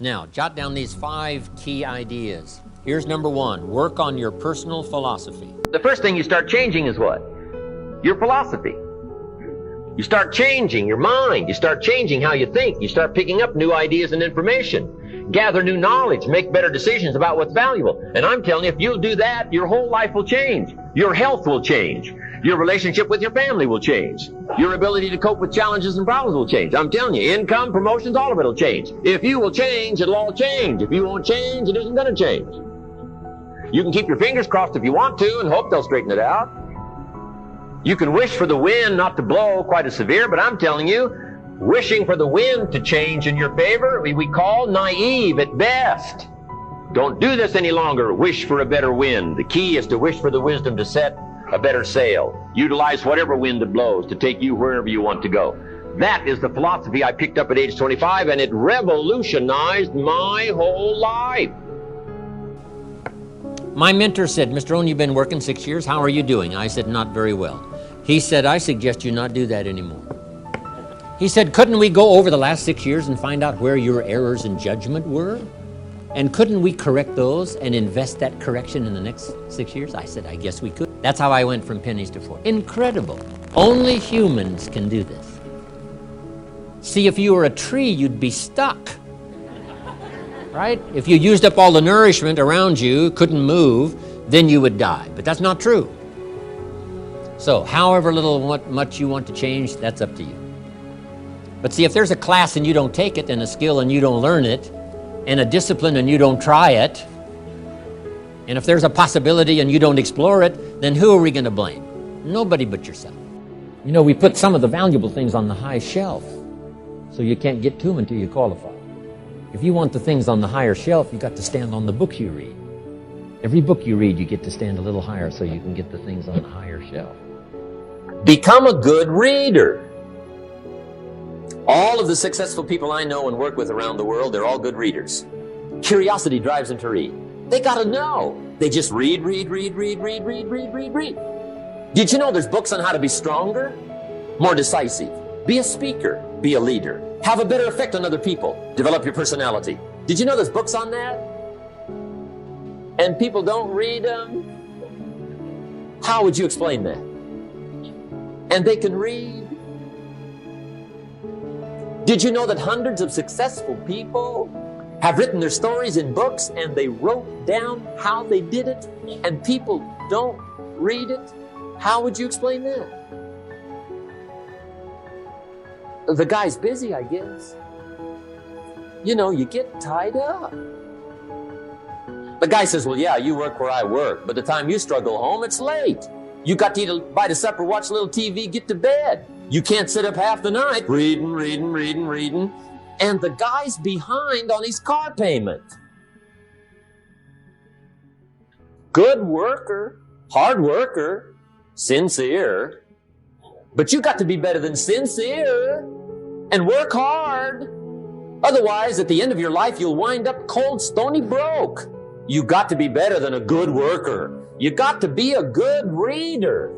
Now, jot down these 5 key ideas. Here's number 1, work on your personal philosophy. The first thing you start changing is what? Your philosophy. You start changing your mind. You start changing how you think. You start picking up new ideas and information. Gather new knowledge. Make better decisions about what's valuable. And I'm telling you, if you'll do that, your whole life will change. Your health will change. Your relationship with your family will change. Your ability to cope with challenges and problems will change. I'm telling you, income, promotions, all of it will change. If you will change, it'll all change. If you won't change, it isn't going to change. You can keep your fingers crossed if you want to and hope they'll straighten it out. You can wish for the wind not to blow quite as severe, but I'm telling you, wishing for the wind to change in your favor, we call naive at best. Don't do this any longer. Wish for a better wind. The key is to wish for the wisdom to set a better sail. Utilize whatever wind that blows to take you wherever you want to go. That is the philosophy I picked up at age 25, and it revolutionized my whole life. My mentor said, Mr. Rohn, you've been working 6 years. How are you doing? I said, not very well. He said, I suggest you not do that anymore. He said, couldn't we go over the last 6 years and find out where your errors in judgment were? And couldn't we correct those and invest that correction in the next 6 years? I said, I guess we could. That's how I went from pennies to 4. Incredible. Only humans can do this. See, if you were a tree, you'd be stuck. Right? If you used up all the nourishment around you, couldn't move, then you would die. But that's not true. So, however much you want to change, that's up to you. But see, if there's a class and you don't take it, and a skill and you don't learn it, and a discipline and you don't try it, and if there's a possibility and you don't explore it, then who are we going to blame? Nobody but yourself. You know, we put some of the valuable things on the high shelf, so you can't get to them until you qualify. If you want the things on the higher shelf, you got to stand on the book you read. Every book you read, you get to stand a little higher so you can get the things on the higher shelf. Become a good reader. All of the successful people I know and work with around the world, they're all good readers. Curiosity drives them to read. They got to know. They just read. Did you know there's books on how to be stronger, more decisive, be a speaker, be a leader, have a better effect on other people, develop your personality? Did you know there's books on that? And people don't read them? How would you explain that? And they can read. Did you know that hundreds of successful people have written their stories in books and they wrote down how they did it, and people don't read it? How would you explain that? The guy's busy, I guess. You know, you get tied up. The guy says, well, yeah, you work where I work, but the time you struggle home, it's late. You got to eat a bite of supper, watch a little TV, get to bed. You can't sit up half the night reading. And the guy's behind on his car payment. Good worker, hard worker, sincere. But you got to be better than sincere and work hard. Otherwise, at the end of your life, you'll wind up cold, stony broke. You got to be better than a good worker. You got to be a good reader.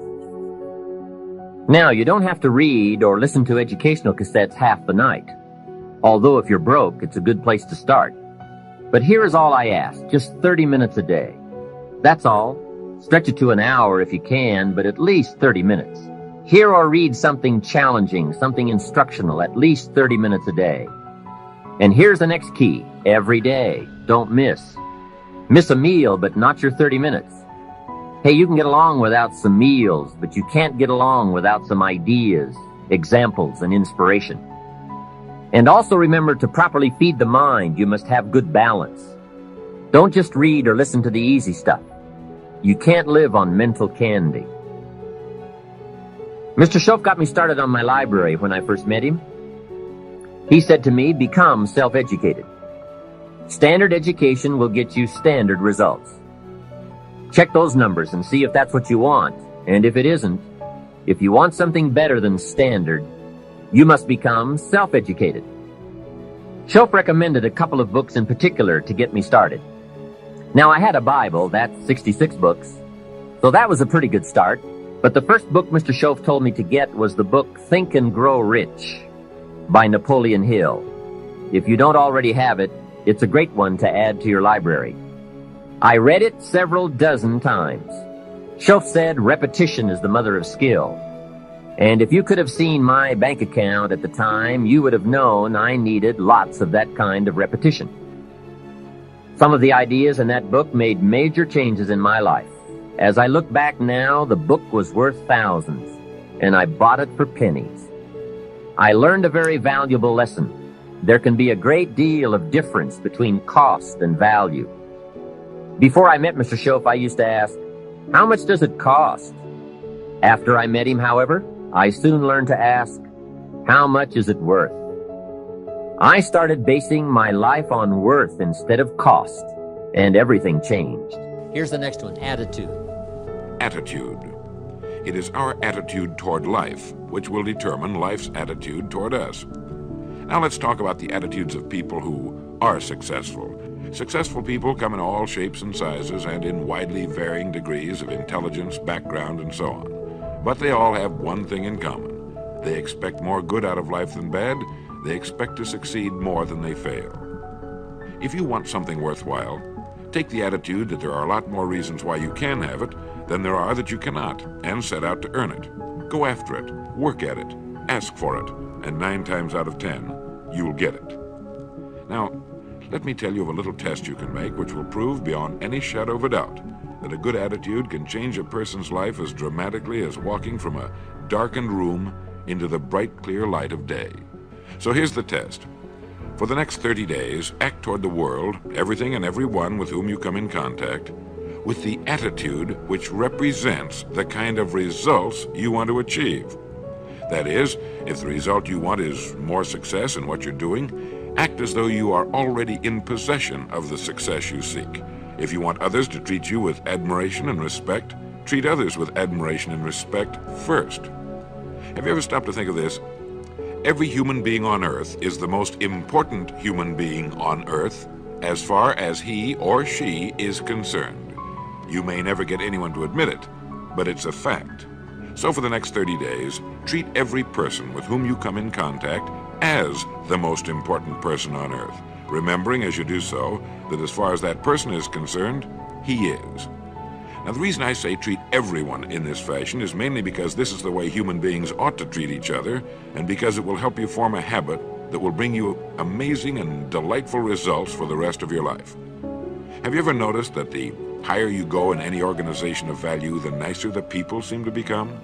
Now, you don't have to read or listen to educational cassettes half the night. Although if you're broke, it's a good place to start. But here is all I ask, just 30 minutes a day. That's all. Stretch it to an hour if you can, but at least 30 minutes. Hear or read something challenging, something instructional, at least 30 minutes a day. And here's the next key. Every day. Don't miss. Miss a meal, but not your 30 minutes. Hey, you can get along without some meals, but you can't get along without some ideas, examples, and inspiration. And also remember to properly feed the mind. You must have good balance. Don't just read or listen to the easy stuff. You can't live on mental candy. Mr. Shoaff got me started on my library when I first met him. He said to me, become self-educated. Standard education will get you standard results. Check those numbers and see if that's what you want. And if it isn't, if you want something better than standard, you must become self-educated. Shoaff recommended a couple of books in particular to get me started. Now, I had a Bible, that's 66 books, so that was a pretty good start. But the first book Mr. Shoaff told me to get was the book Think and Grow Rich by Napoleon Hill. If you don't already have it, It's a great one to add to your library. I read it several dozen times. Schoaf said repetition is the mother of skill. And if you could have seen my bank account at the time, you would have known I needed lots of that kind of repetition. Some of the ideas in that book made major changes in my life. As I look back now, the book was worth thousands, and I bought it for pennies. I learned a very valuable lesson. There can be a great deal of difference between cost and value. Before I met Mr. Schoaf, I used to ask, how much does it cost? After I met him, however, I soon learned to ask, how much is it worth? I started basing my life on worth instead of cost, and everything changed. Here's the next one, attitude. Attitude. It is our attitude toward life which will determine life's attitude toward us. Now let's talk about the attitudes of people who are successful. Successful people come in all shapes and sizes and in widely varying degrees of intelligence, background, and so on. But they all have one thing in common. They expect more good out of life than bad. They expect to succeed more than they fail. If you want something worthwhile, take the attitude that there are a lot more reasons why you can have it than there are that you cannot, and set out to earn it. Go after it, work at it, ask for it, and 9 times out of 10, you'll get it. Now, let me tell you of a little test you can make which will prove beyond any shadow of a doubt that a good attitude can change a person's life as dramatically as walking from a darkened room into the bright, clear light of day. So here's the test. For the next 30 days, act toward the world, everything and everyone with whom you come in contact, with the attitude which represents the kind of results you want to achieve. That is, if the result you want is more success in what you're doing, act as though you are already in possession of the success you seek. If you want others to treat you with admiration and respect, treat others with admiration and respect first. Have you ever stopped to think of this? Every human being on earth is the most important human being on earth as far as he or she is concerned. You may never get anyone to admit it, but it's a fact. So for the next 30 days, treat every person with whom you come in contact as the most important person on earth, remembering as you do so that as far as that person is concerned, he is. Now, the reason I say treat everyone in this fashion is mainly because this is the way human beings ought to treat each other, and because it will help you form a habit that will bring you amazing and delightful results for the rest of your life. Have you ever noticed that the higher you go in any organization of value, the nicer the people seem to become?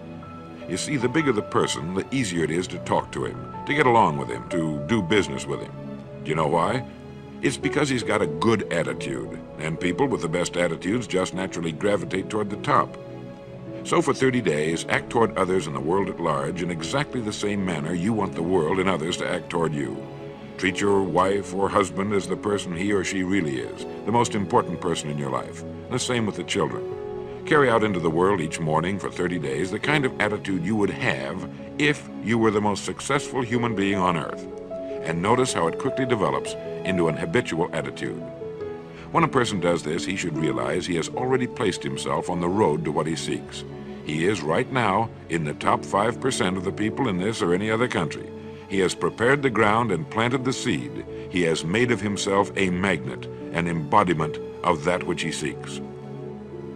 You see, the bigger the person, the easier it is to talk to him, to get along with him, to do business with him. Do you know why? It's because he's got a good attitude, and people with the best attitudes just naturally gravitate toward the top. So for 30 days, act toward others and the world at large in exactly the same manner you want the world and others to act toward you. Treat your wife or husband as the person he or she really is, the most important person in your life. The same with the children. Carry out into the world each morning for 30 days the kind of attitude you would have if you were the most successful human being on earth. And notice how it quickly develops into an habitual attitude. When a person does this, he should realize he has already placed himself on the road to what he seeks. He is right now in the top 5% of the people in this or any other country. He has prepared the ground and planted the seed. He has made of himself a magnet, an embodiment of that which he seeks.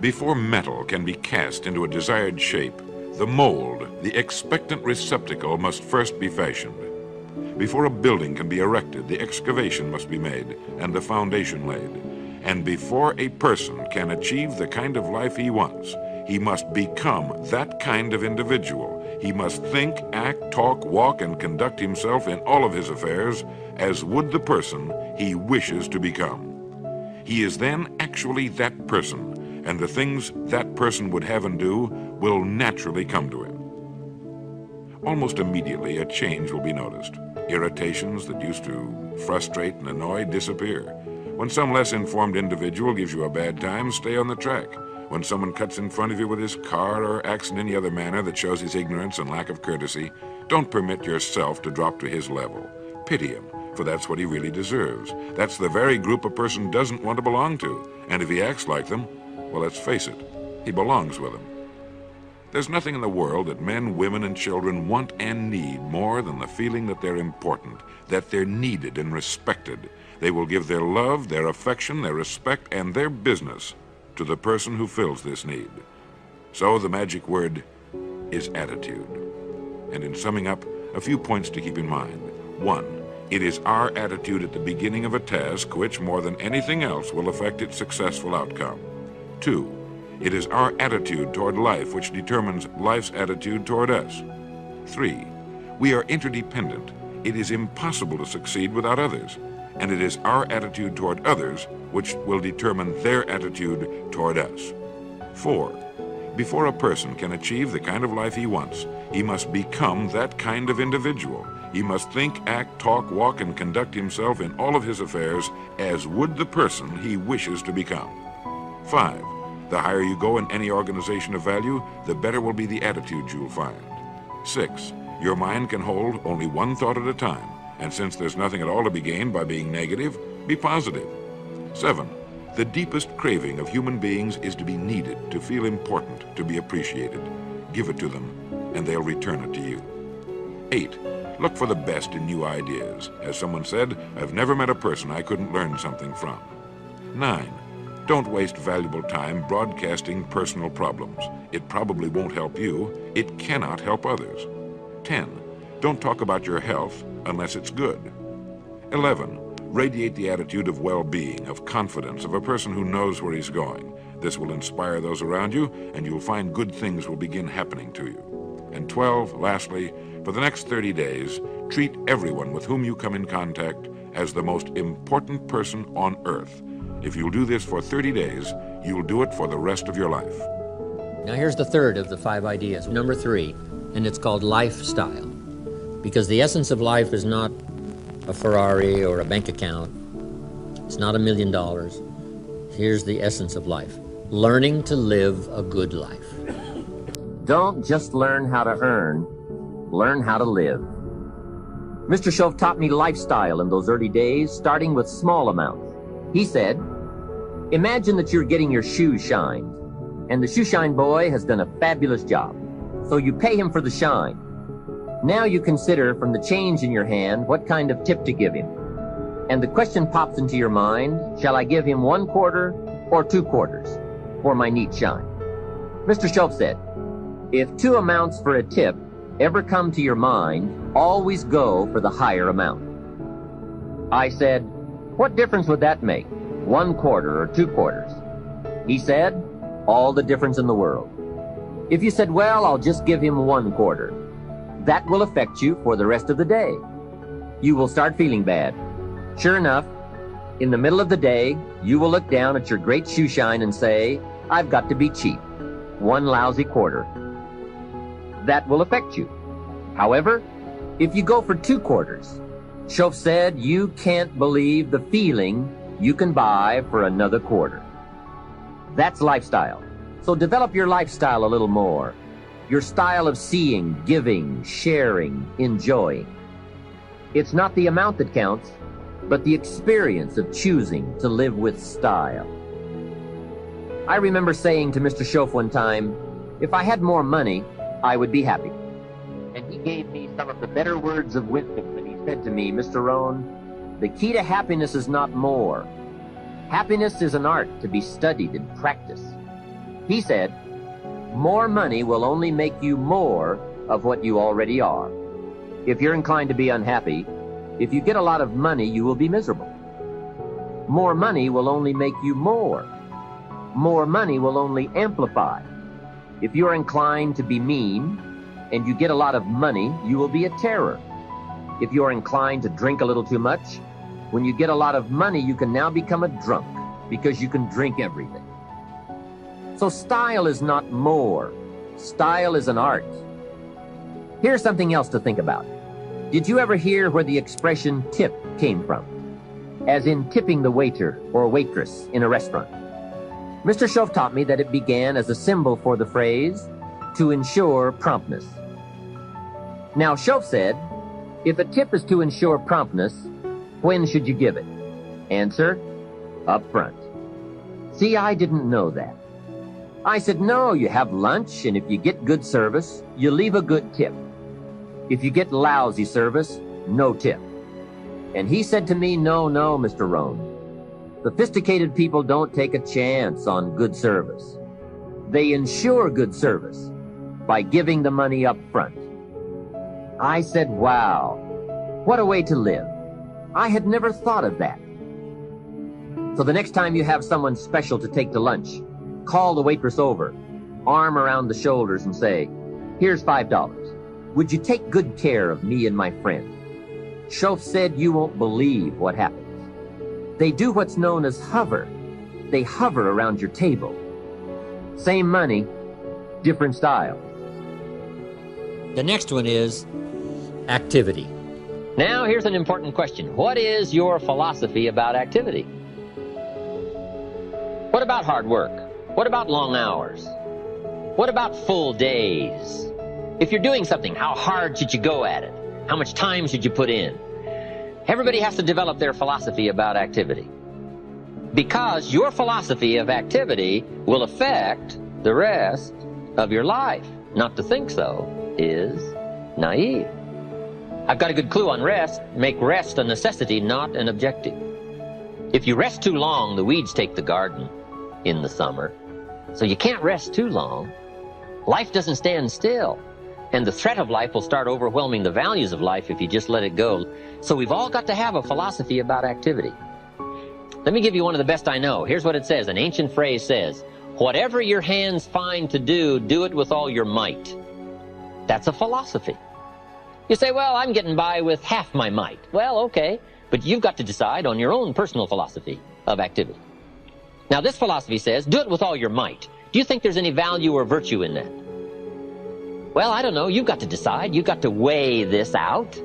Before metal can be cast into a desired shape, the mold, the expectant receptacle, must first be fashioned. Before a building can be erected, the excavation must be made and the foundation laid. And before a person can achieve the kind of life he wants, he must become that kind of individual. He must think, act, talk, walk, and conduct himself in all of his affairs as would the person he wishes to become. He is then actually that person, and the things that person would have and do will naturally come to him. Almost immediately, a change will be noticed. Irritations that used to frustrate and annoy disappear. When some less informed individual gives you a bad time, stay on the track. When someone cuts in front of you with his car or acts in any other manner that shows his ignorance and lack of courtesy, don't permit yourself to drop to his level. Pity him, for that's what he really deserves. That's the very group a person doesn't want to belong to. And if he acts like them, well, let's face it, he belongs with them. There's nothing in the world that men, women, and children want and need more than the feeling that they're important, that they're needed and respected, They will give their love, their affection, their respect, and their business to the person who fills this need. So the magic word is attitude. And in summing up, a few points to keep in mind. 1. It is our attitude at the beginning of a task which, more than anything else, will affect its successful outcome. 2. It is our attitude toward life which determines life's attitude toward us. 3. We are interdependent. It is impossible to succeed without others. And it is our attitude toward others which will determine their attitude toward us. 4. Before a person can achieve the kind of life he wants, he must become that kind of individual. He must think, act, talk, walk, and conduct himself in all of his affairs as would the person he wishes to become. 5. The higher you go in any organization of value, the better will be the attitude you'll find. 6. Your mind can hold only one thought at a time, and since there's nothing at all to be gained by being negative, be positive. 7. The deepest craving of human beings is to be needed, to feel important, to be appreciated. Give it to them, and they'll return it to you. 8. Look for the best in new ideas. As someone said, I've never met a person I couldn't learn something from. 9. Don't waste valuable time broadcasting personal problems. It probably won't help you. It cannot help others. 10. Don't talk about your health unless it's good. 11. Radiate the attitude of well-being, of confidence, of a person who knows where he's going. This will inspire those around you, and you'll find good things will begin happening to you. And 12, lastly, for the next 30 days, treat everyone with whom you come in contact as the most important person on earth. If you'll do this for 30 days, you'll do it for the rest of your life. Now here's the third of the 5 ideas, number 3, and it's called lifestyle. Because the essence of life is not a Ferrari or a bank account. It's not $1 million. Here's the essence of life. Learning to live a good life. Don't just learn how to earn, learn how to live. Mr. Shove taught me lifestyle in those early days, starting with small amounts. He said, imagine that you're getting your shoes shined, and the shoe shine boy has done a fabulous job. So you pay him for the shine. Now you consider from the change in your hand what kind of tip to give him. And the question pops into your mind, shall I give him 1 quarter or 2 quarters for my neat shine? Mr. Shove said, if 2 amounts for a tip ever come to your mind, always go for the higher amount. I said, what difference would that make, 1 quarter or 2 quarters? He said, all the difference in the world. If you said, well, I'll just give him 1 quarter, that will affect you for the rest of the day. You will start feeling bad. Sure enough, in the middle of the day, you will look down at your great shoe shine and say, I've got to be cheap. 1 lousy quarter. That will affect you. However, if you go for 2 quarters, Shove said you can't believe the feeling you can buy for another quarter. That's lifestyle. So develop your lifestyle a little more. Your style of seeing, giving, sharing, enjoying. It's not the amount that counts, but the experience of choosing to live with style. I remember saying to Mr. Shove one time, if I had more money, I would be happy. And he gave me some of the better words of wisdom, and he said to me, Mr. Rohn, the key to happiness is not more. Happiness is an art to be studied and practiced. He said, more money will only make you more of what you already are. If you're inclined to be unhappy, if you get a lot of money, you will be miserable. More money will only make you more. More money will only amplify. If you're inclined to be mean, and you get a lot of money, you will be a terror. If you're inclined to drink a little too much, when you get a lot of money, you can now become a drunk, because you can drink everything. So style is not more. Style is an art. Here's something else to think about. Did you ever hear where the expression tip came from? As in tipping the waiter or waitress in a restaurant. Mr. Shove taught me that it began as a symbol for the phrase, to ensure promptness. Now, Shove said, if a tip is to ensure promptness, when should you give it? Answer, up front. See, I didn't know that. I said, no, you have lunch, and if you get good service, you leave a good tip. If you get lousy service, no tip. And he said to me, no, Mr. Rohn. Sophisticated people don't take a chance on good service. They ensure good service by giving the money up front. I said, wow, what a way to live. I had never thought of that. So the next time you have someone special to take to lunch, call the waitress over, arm around the shoulders and say, here's $5. Would you take good care of me and my friend? Schoaf said you won't believe what happens. They do what's known as hover. They hover around your table. Same money, different style. The next one is activity. Now, here's an important question. What is your philosophy about activity? What about hard work? What about long hours? What about full days? If you're doing something, how hard should you go at it? How much time should you put in? Everybody has to develop their philosophy about activity, because your philosophy of activity will affect the rest of your life. Not to think so is naive. I've got a good clue on rest. Make rest a necessity, not an objective. If you rest too long, the weeds take the garden in the summer. So you can't rest too long. Life doesn't stand still. And the threat of life will start overwhelming the values of life if you just let it go. So we've all got to have a philosophy about activity. Let me give you one of the best I know. Here's what it says. An ancient phrase says, whatever your hands find to do it with all your might. That's a philosophy. You say, well, I'm getting by with half my might. Well, okay, but you've got to decide on your own personal philosophy of activity. Now, this philosophy says, do it with all your might. Do you think there's any value or virtue in that? Well, I don't know. You've got to decide. You've got to weigh this out,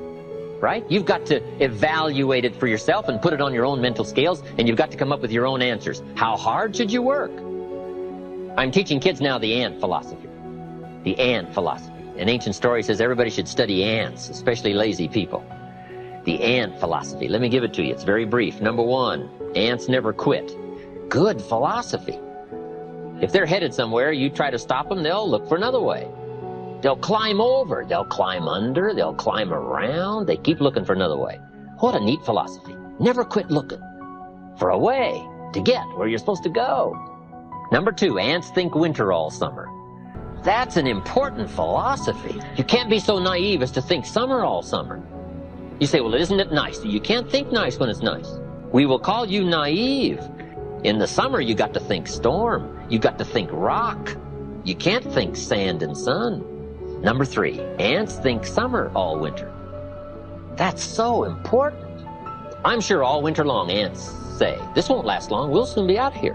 right? You've got to evaluate it for yourself and put it on your own mental scales, and you've got to come up with your own answers. How hard should you work? I'm teaching kids now the ant philosophy. The ant philosophy. An ancient story says everybody should study ants, especially lazy people. The ant philosophy. Let me give it to you. It's very brief. Number one, ants never quit. Good philosophy. If they're headed somewhere, you try to stop them, they'll look for another way. They'll climb over, they'll climb under, they'll climb around. They keep looking for another way. What a neat philosophy. Never quit looking for a way to get where you're supposed to go. Number two, ants think winter all summer. That's an important philosophy. You can't be so naive as to think summer all summer. You say, well, isn't it nice? You can't think nice when it's nice. We will call you naive. In the summer, you got to think storm. You got to think rock. You can't think sand and sun. Number three, ants think summer all winter. That's so important. I'm sure all winter long ants say, this won't last long, we'll soon be out of here.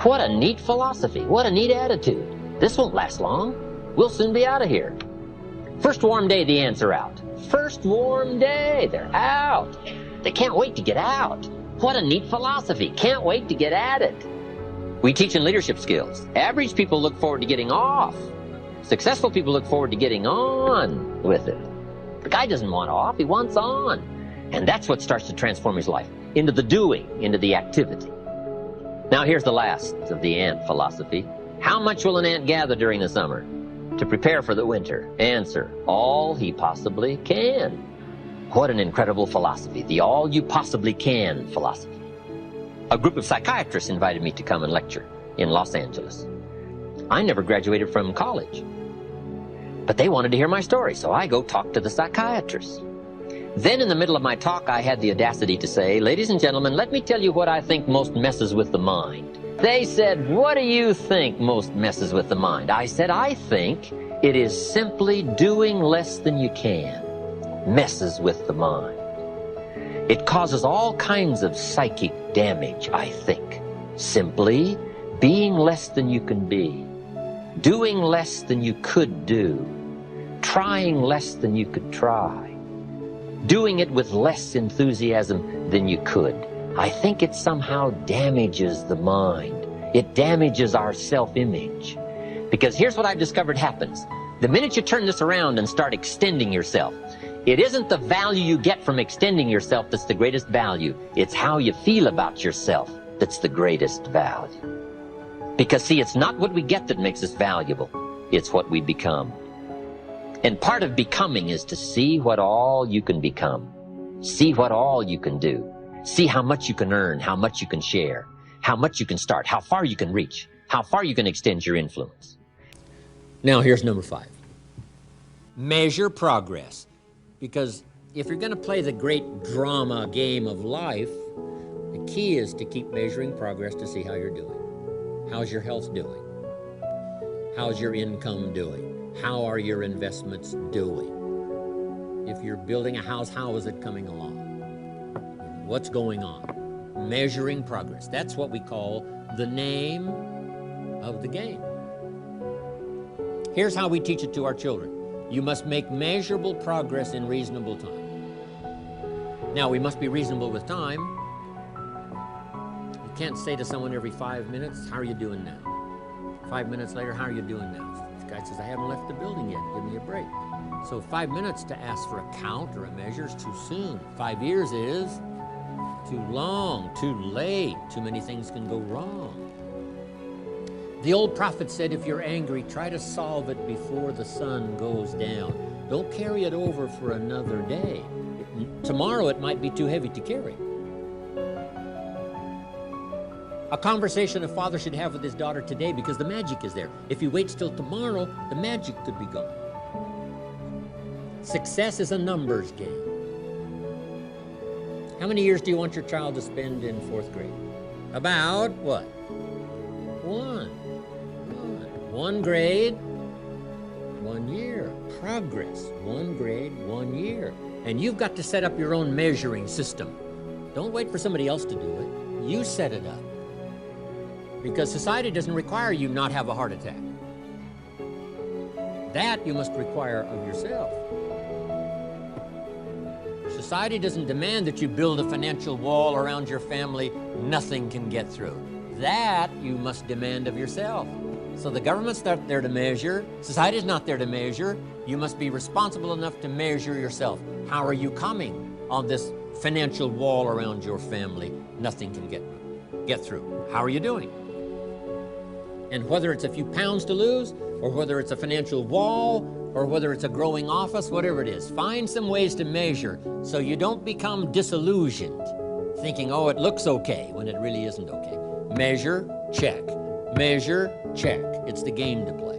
What a neat philosophy, what a neat attitude. This won't last long, we'll soon be out of here. First warm day, the ants are out. First warm day, they're out. They can't wait to get out. What a neat philosophy, can't wait to get at it. We teach in leadership skills. Average people look forward to getting off. Successful people look forward to getting on with it. The guy doesn't want off, he wants on. And that's what starts to transform his life into the doing, into the activity. Now here's the last of the ant philosophy. How much will an ant gather during the summer to prepare for the winter? Answer, all he possibly can. What an incredible philosophy, the all you possibly can philosophy. A group of psychiatrists invited me to come and lecture in Los Angeles. I never graduated from college, but they wanted to hear my story, so I go talk to the psychiatrist. Then in the middle of my talk, I had the audacity to say, ladies and gentlemen, let me tell you what I think most messes with the mind. They said, what do you think most messes with the mind? I said, I think it is simply doing less than you can messes with the mind. It causes all kinds of psychic damage, I think. Simply being less than you can be. Doing less than you could do, trying less than you could try, doing it with less enthusiasm than you could. I think it somehow damages the mind. It damages our self-image. Because here's what I've discovered happens. The minute you turn this around and start extending yourself, it isn't the value you get from extending yourself that's the greatest value. It's how you feel about yourself that's the greatest value. Because, see, it's not what we get that makes us valuable. It's what we become. And part of becoming is to see what all you can become. See what all you can do. See how much you can earn, how much you can share, how much you can start, how far you can reach, how far you can extend your influence. Now here's number 5. Measure progress. Because if you're going to play the great drama game of life, the key is to keep measuring progress to see how you're doing. How's your health doing? How's your income doing? How are your investments doing? If you're building a house, how is it coming along? What's going on? Measuring progress. That's what we call the name of the game. Here's how we teach it to our children. You must make measurable progress in reasonable time. Now, we must be reasonable with time. You can't say to someone every 5 minutes, how are you doing now? 5 minutes later, how are you doing now? This guy says, I haven't left the building yet. Give me a break. So 5 minutes to ask for a count or a measure is too soon. 5 years is too long, too late. Too many things can go wrong. The old prophet said, if you're angry, try to solve it before the sun goes down. Don't carry it over for another day. Tomorrow it might be too heavy to carry. A conversation a father should have with his daughter today, because the magic is there. If he waits till tomorrow, the magic could be gone. Success is a numbers game. How many years do you want your child to spend in 4th grade? About what? 1 grade, 1 year. Progress. 1 grade, 1 year. And you've got to set up your own measuring system. Don't wait for somebody else to do it. You set it up. Because society doesn't require you not have a heart attack. That you must require of yourself. Society doesn't demand that you build a financial wall around your family nothing can get through. That you must demand of yourself. So the government's not there to measure. Society's not there to measure. You must be responsible enough to measure yourself. How are you coming on this financial wall around your family? Nothing can get through. How are you doing? And whether it's a few pounds to lose, or whether it's a financial wall, or whether it's a growing office, whatever it is, find some ways to measure so you don't become disillusioned, thinking, oh, it looks okay, when it really isn't okay. Measure, check. Measure, check. It's the game to play.